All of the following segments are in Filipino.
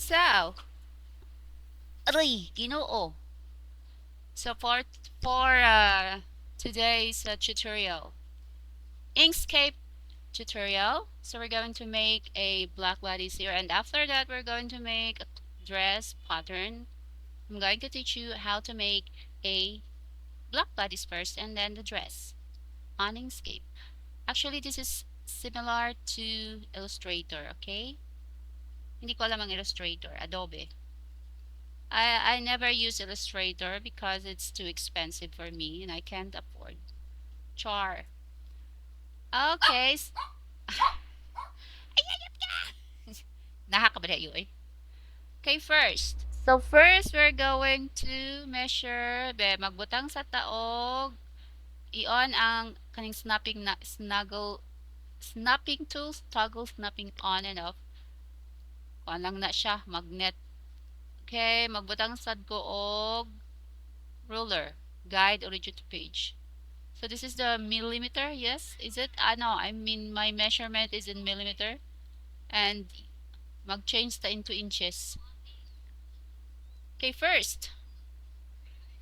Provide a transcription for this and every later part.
So, aray, Ginoo. So for today's tutorial, Inkscape tutorial. So we're going to make a black bodice here, and after that we're going to make a dress pattern. I'm going to teach you how to make a black bodice first and then the dress on Inkscape. Actually, this is similar to Illustrator, okay? Hindi ko alam ang Illustrator, Adobe. I never use Illustrator because it's too expensive for me and I can't afford. Char. Okay. Nakakabala yun eh. Okay, first. So first, we're going to measure, magbutang sa taog, i-on ang kaning snapping tools, toggle snapping on and off. Kuan lang na siya, magnet. Okay, magbutang sad ko og ruler, guide origin to page. So this is the millimeter, yes? Is it? No, I mean my measurement is in millimeter. And mag-change ta into inches. Okay, first,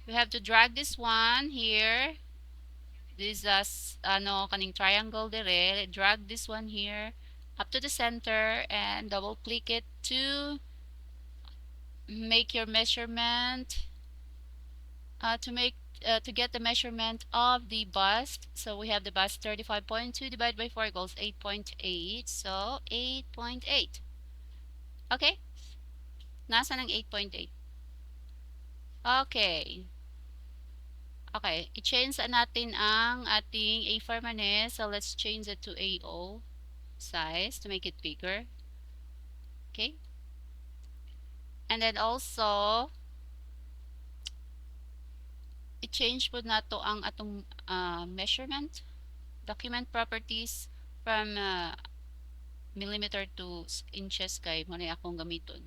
we have to drag this one here. This kaning triangle dire. Drag this one here up to the center and double click it to make your measurement. To get the measurement of the bust. So we have the bust 35.2 divided by 4 equals 8.8. So 8.8. Okay? Nasa ng 8.8? Okay. Okay, i-change natin ang ating A4 manis. So let's change it to AO size to make it bigger. Okay? And then also, i-change po na to ang atong measurement, document properties from millimeter to inches kay mo na akong gamiton.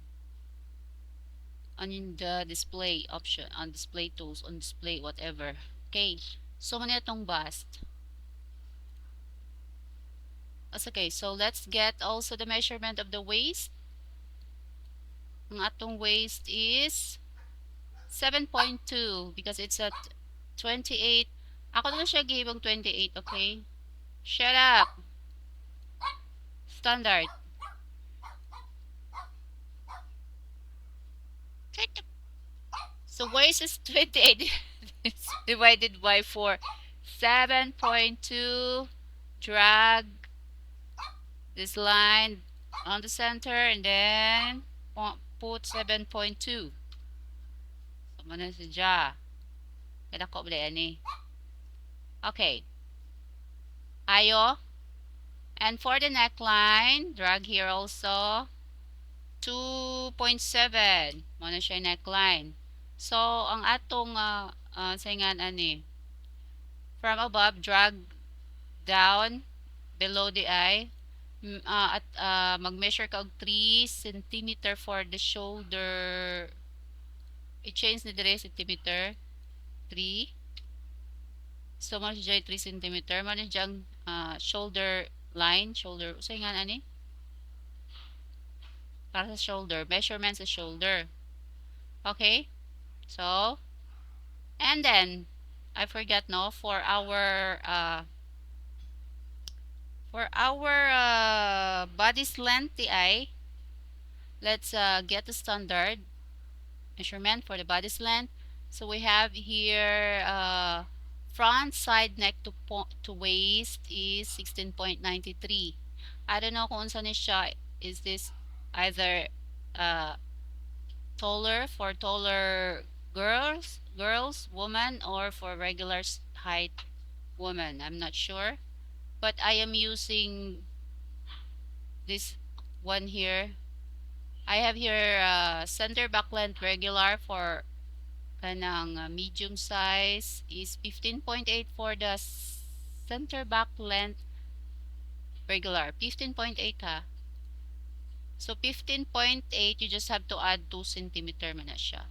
On the display option, on display tools, on display, whatever. Okay, so mo na itong bust. Okay, so let's get also the measurement of the waist. Ang atong waist is 7.2 because it's at 28. Ako na siya gibang 28, okay? Shut up! Standard. So waist is 28 divided by 4. 7.2. Drag this line on the center and then put 7.2. So mana siya. Kada ko bali ani. Okay. Ayo. And for the neckline, drag here also. 2.7. Mana siya neckline. So, ang atong saingan ani. From above, drag down below the eye. At mag-measure ka og 3 cm for the shoulder. I-change ni dire centimeter. 3. So, man siya 3 cm. Man diyang shoulder line. Shoulder. Usay nga ani? Para sa shoulder. Measurement sa shoulder. Okay? So, and then, I forgot no, for our body's length, the eye, let's get the standard measurement for the body's length. So we have here front side neck to waist is 16.93. I don't know kung saan siya. Is this either taller for taller girls, woman, or for regular height woman? I'm not sure. But I am using this one here. I have here center back length regular for kanang medium size is 15.8 for the center back length regular. 15.8 ha. So 15.8, you just have to add 2 centimeter man na siya.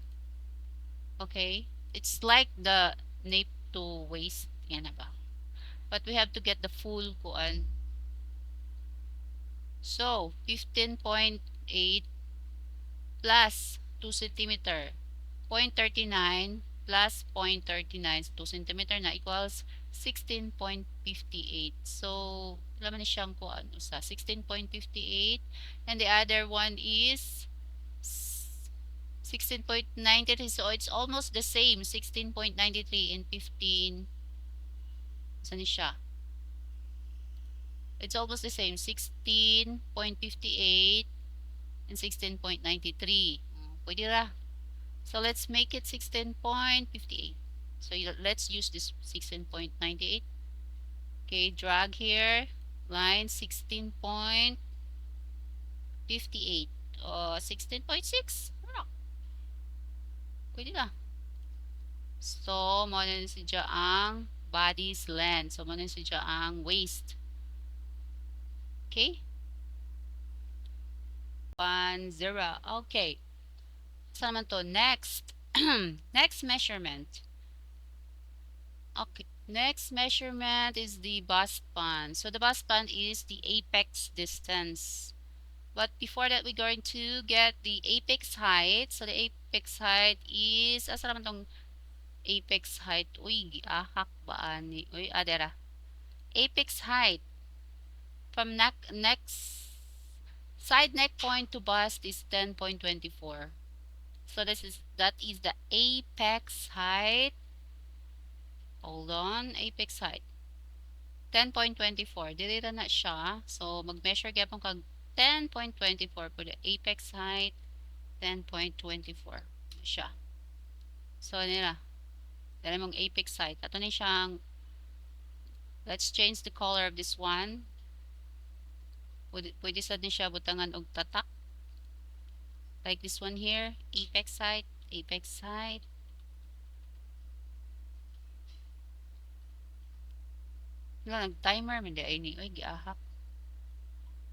Okay? It's like the nape to waist yan na ba. But we have to get the full kuan. So 15.8 plus 2 centimeter. 0.39 plus 0.39, 2 centimeter na equals 16.58. So, alam ni siyang ko ano sa 16.58, and the other one is 16.93. So, it's almost the same, 16.93 and 15. Saan ni siya? It's almost the same, 16.58 and 16.93. Pwede ra. So let's make it 16.58. So let's use this 16.98. Okay, drag here, line 16.58. 16.6. Ano? Pwede na. So, mo na siya ang body's length. So, mo na siya ang waist. Okay? 1, 0. Okay. So naman to? Next. Next measurement. Okay. Next measurement is the bust span. So the bust span is the apex distance. But before that, we're going to get the apex height. So the apex height is, asa naman tong apex height? Uy, giahak ba ani? Uy, adera. Apex height from next side neck point to bust is 10.24. So that is the apex height. Hold on, apex height. 10.24. Dili na siya. So, mag-measure gyapon kag 10.24 for the apex height. 10.24 siya. So, nila. Dali mong apex height. Ato na siyang, let's change the color of this one. Pwede sad ni siya butangan og tatak. Like this one here. Apex height. Apex height. Wala, nag-timer. Hindi ay ni. Uy, giahak.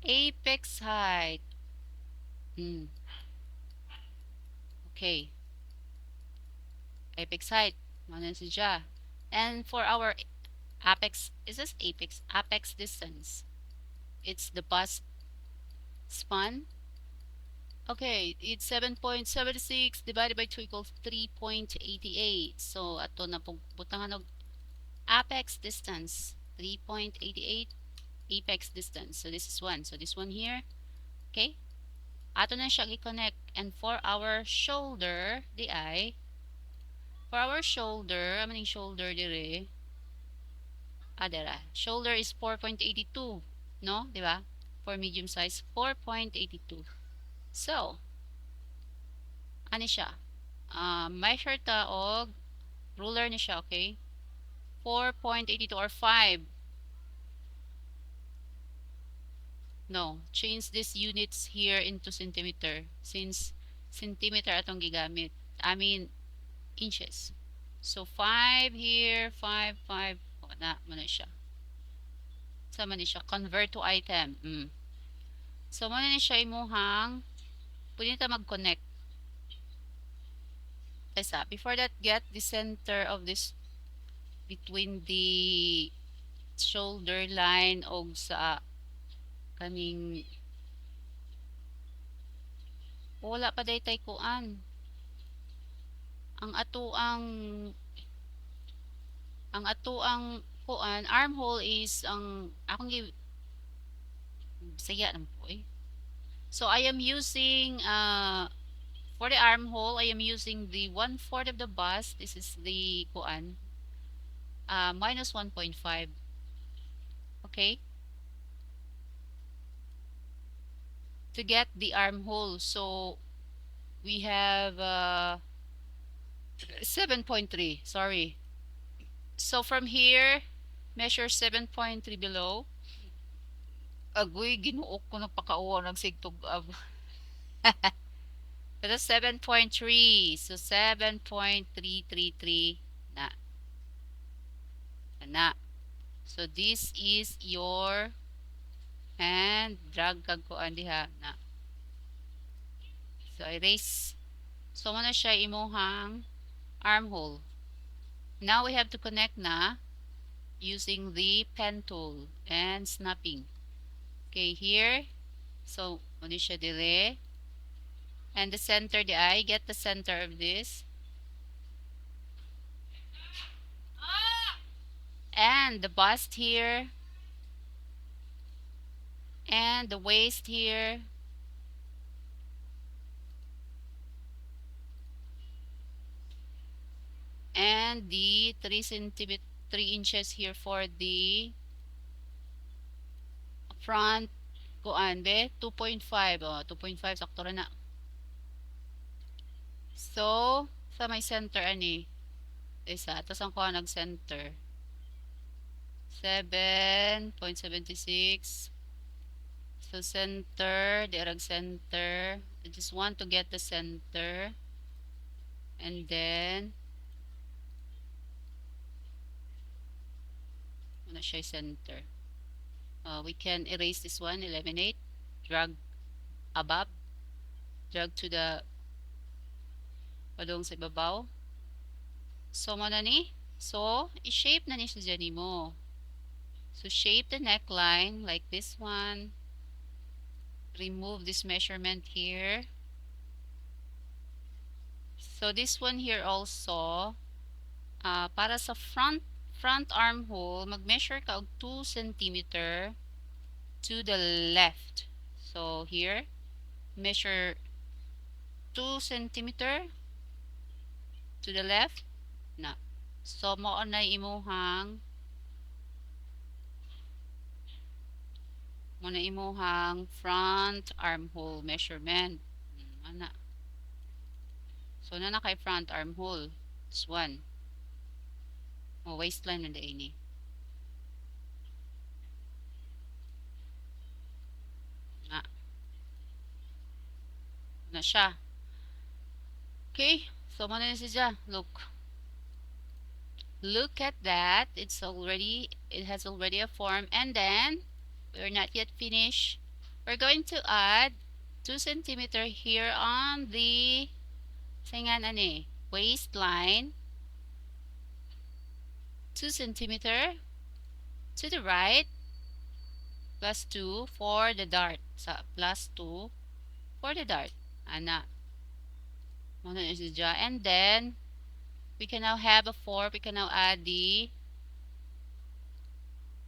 Apex height. Okay. Apex height. Manan siya. And for our apex, is this apex? Apex distance. It's the bust span. Okay, it's 7.76 divided by 2 equals 3.88. So, ato na pong butangan og apex distance. 3.88 apex distance. So, this is 1. So, this one here. Okay. Ato na siya i-connect. And for our shoulder, for our shoulder, amaning shoulder dire, shoulder is 4.82. No? Diba? For medium size, 4.82. So, ano siya? Measure ta og ruler ni siya, okay? 4.82 or 5. No, change these units here into centimeter since centimeter atong gigamit. I mean, inches. So, 5 here, 5, 5. O, na, muna siya. Sama ni siya. Convert to item. So, muna ni siya imuhang. Pwede ta mag-connect. Before that, get the center of this between the shoulder line og sa kaning wala pa daytay kuan. Ang atoang kuan armhole is ang akong saya naman po eh. So I am using for the armhole I am using the 1/4 of the bust. This is the kuan minus 1.5. Okay, to get the armhole. So we have 7.3. Sorry. So from here, measure 7.3 below. Agoy, ginuok ko na pakauwa ng sigtog. Pero 7.3. So 7.333 na. Na. So this is your hand. Drag kag ko diha na. So erase. So mo na siya imuhang armhole. Now we have to connect na using the pen tool and snapping. Okay, here. So, muna siya dire. And the center, the eye, get the center of this. And the bust here. And the waist here. And the 3 inches here for the front. Kuan be 2.5. Oh, 2.5 sakto ra na. So, sa may center ani isa. Tapos ang kuha nag-center. 7.76. So, center. Dirag center. I just want to get the center. And then, ano siya center. We can erase this one. Eliminate. Drag above. Drag to the padung sa ibabaw. So, mo na ni. So, i-shape na ni siya mo. So, shape the neckline like this one. Remove this measurement here. So, this one here also, para sa front armhole, mag-measure ka og 2 centimeter to the left. So, here, measure 2 centimeter to the left. Na. So, mao na imuhang front armhole measurement. Ana. So, na kay front armhole. This one. O, waistline na ini. Na. Na siya. Okay. So, mo na siya. Look at that. It has already a form. And then, we're not yet finished. We're going to add 2 centimeter here on the waistline. 2 centimeter to the right. Plus 2 for the dart. So, plus 2 for the dart. Ana. And then, we can now have a 4. We can now add the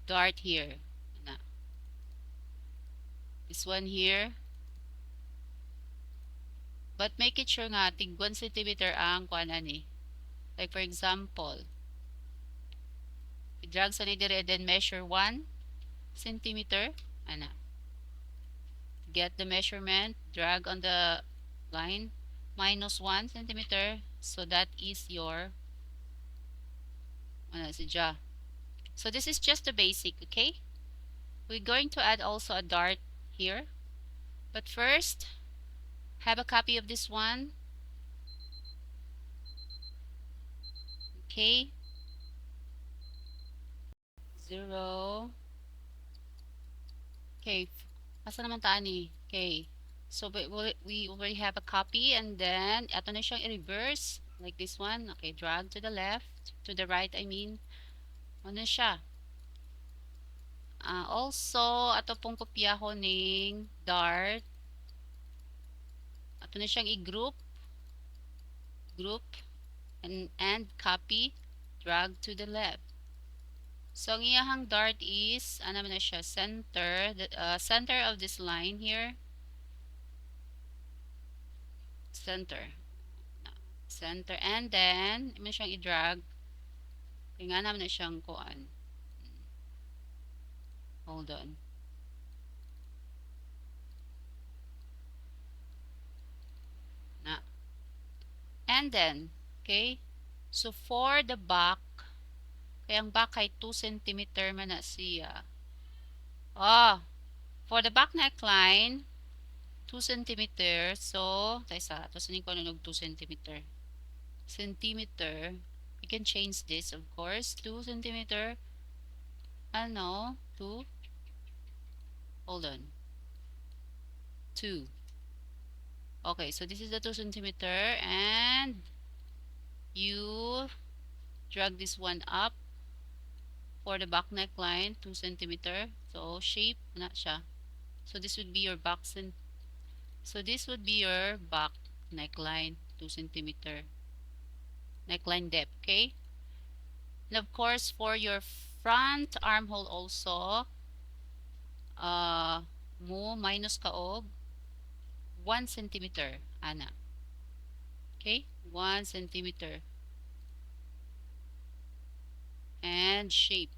dart here. Ana. This one here. But make it sure nga, tig 1 centimeter ang kuan ani. Like for example, i-drag sa ni dire, then measure 1 centimeter. Ana. Get the measurement, drag on the line, minus 1 centimeter. So that is your, so this is just the basic, okay? We're going to add also a dart here. But first, have a copy of this one. Okay. 0. Okay. Asa naman taan ni? Okay. So we already have a copy, and then ato na siyang i-reverse like this one. Okay, drag to the left, to the right I mean. Ano siya? Also, ato pong kopyahon ning dart. Ato na siyang i-group and copy, drag to the left. So, ang iyahang dart is, ano na siya, center, center of this line here. Center, and then, mo siyang i-drag. Kaya nga naman na siyang kuan. Hold on. Na. And then, okay, so for the back, kaya ang back ay 2 centimeter man na siya. For the back neckline, 2 centimeter. So, tayo tapos ko ano 2 centimeter. We can change this, of course. 2 centimeter. 2. Hold on. 2. Okay, so this is the 2 centimeter, and you drag this one up for the back neckline, 2 centimeter. So, shape na siya. So, this would be your back So this would be your back neckline, 2 centimeter neckline depth, okay? And of course, for your front armhole also, uh, mo minus kaog, 1 centimeter, ana. Okay? 1 centimeter. And shape.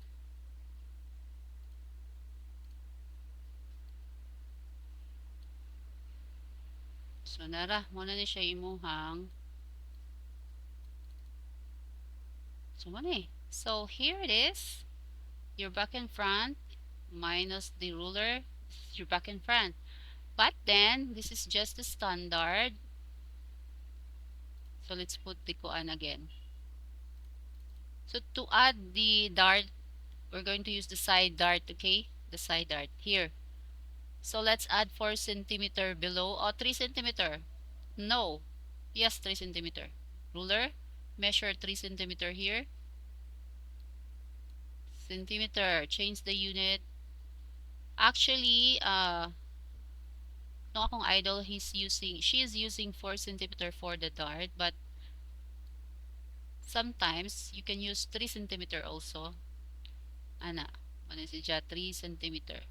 So, nara, muna ni siya imuhang. So, muna eh. So, here it is. Your back and front minus the ruler. This is your back and front. But then, this is just the standard. So, let's put the kuan again. So, to add the dart, we're going to use the side dart, okay? The side dart here. So, let's add 4 centimeter below or 3 centimeter. No. Yes, 3 centimeter. Ruler, measure 3 centimeter here. Centimeter, change the unit. Actually, no akong idol, she is using 4 centimeter for the dart, but sometimes you can use 3 centimeter also. Ana, ano siya, 3 centimeter.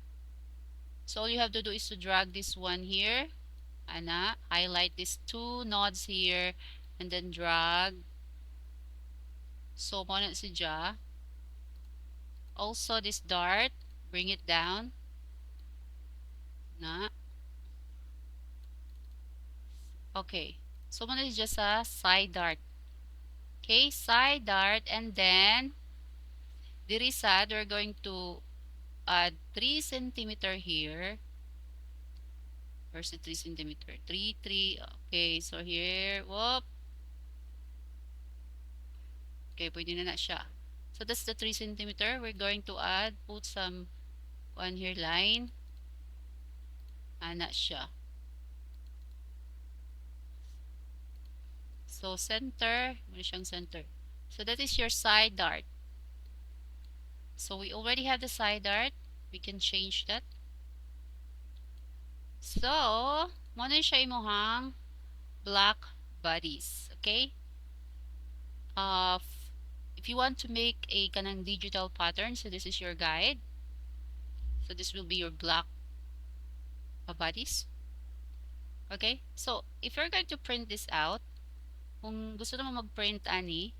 So all you have to do is to drag this one here. Ana, highlight these two nodes here, and then drag. So, mo na siya. Also, this dart, bring it down. Na. Okay. So, mo na just a side dart. Okay, side dart, and then diri sad, we're going to add 3 centimeter here. Where's the 3 centimeter? 3, 3. Okay, so here, whoop. Okay, pwede na siya. So that's the 3 centimeter. We're going to add, put some one here line. Ana siya. So center, muna siyang center. So that is your side dart. So we already have the side dart. We can change that. So, muna siya imuhang black bodies. Okay? Uh, if you want to make a kanang digital pattern, so this is your guide. So this will be your black bodies. Okay? So, if you're going to print this out, kung gusto naman mag-print ani,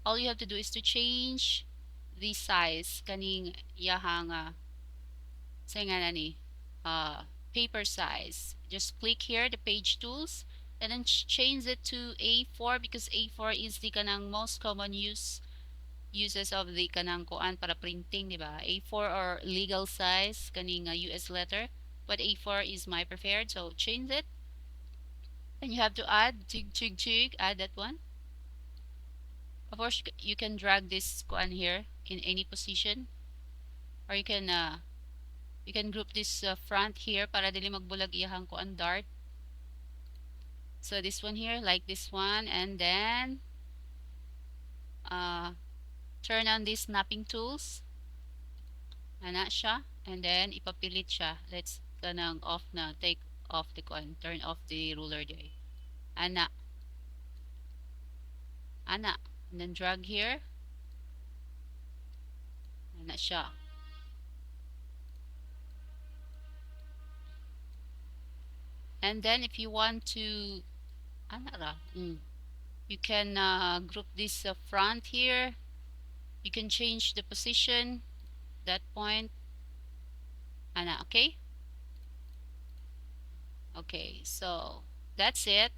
all you have to do is to change the size kaning yahang say nga nani, paper size. Just click here the page tools and then change it to A4 because A4 is the kanang most common uses of the kanang kuan para printing, di ba? A4 or legal size kaning US letter, but A4 is my preferred, so change it. And you have to add jig jig jig, add that one. Of course, you can drag this kuan here in any position, or you can group this front here para dili magbulag iyahang kuan dart. So this one here, like this one, and then turn on these snapping tools. Ana siya, and then ipapilit siya. Let's kanang off na, take off the kuan, turn off the ruler day. Ana, ana, and then drag here. Ana siya. And then if you want to, ana ra, you can group this front here. You can change the position, that point. Ana, okay? Okay, so that's it.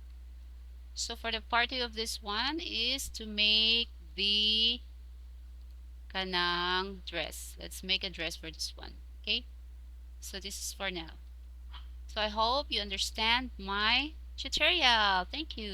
So for the party of this one is to make the kanang dress. Let's make a dress for this one. Okay? So this is for now. So I hope you understand my tutorial. Thank you.